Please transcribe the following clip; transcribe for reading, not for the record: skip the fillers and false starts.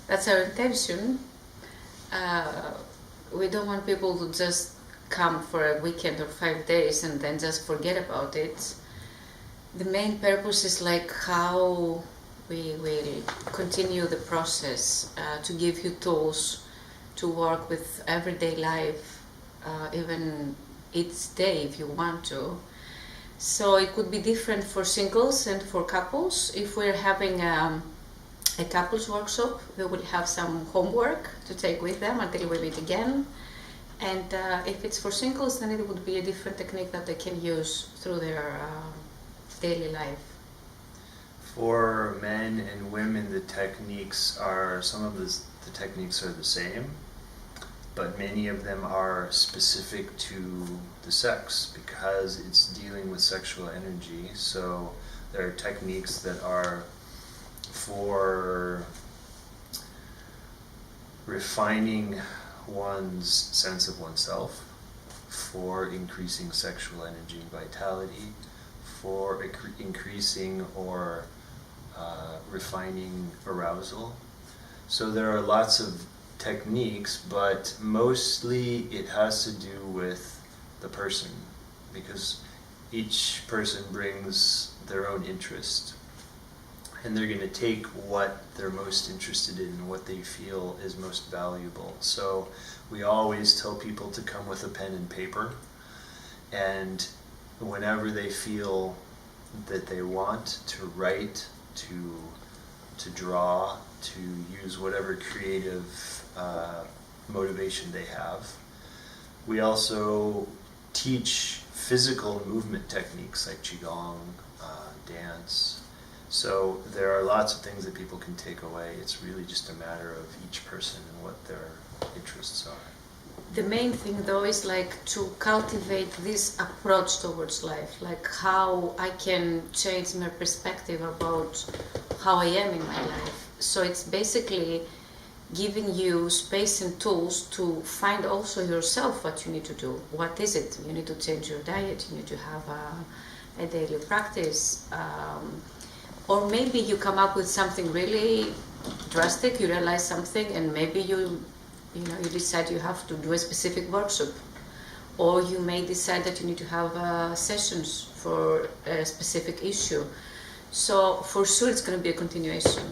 That's our intention. We don't want people to just come for a weekend or 5 days and then just forget about it. The main purpose is like how we will continue the process to give you tools to work with everyday life, even each day if you want to. So it could be different for singles and for couples. If we're having a couples workshop, we will have some homework to take with them until we meet again. And if it's for singles, then it would be a different technique that they can use through their daily life. For men and women, the techniques are, some of the techniques are the same, but many of them are specific to the sex because it's dealing with sexual energy. So there are techniques that are for refining one's sense of oneself, for increasing sexual energy and vitality, for increasing or refining arousal. So there are lots of techniques, but mostly it has to do with the person because each person brings their own interest. And they're going to take what they're most interested in and what they feel is most valuable. So we always tell people to come with a pen and paper, and whenever they feel that they want to write, to draw, to use whatever creative motivation they have. We also teach physical movement techniques like Qigong, dance. So there are lots of things that people can take away. It's really just a matter of each person and what their interests are. The main thing though is like to cultivate this approach towards life, like how I can change my perspective about how I am in my life. So it's basically giving you space and tools to find also yourself what you need to do. What is it? You need to change your diet, you need to have a daily practice. Or maybe you come up with something really drastic, you realize something, and maybe you decide you have to do a specific workshop. Or you may decide that you need to have sessions for a specific issue. So for sure it's going to be a continuation.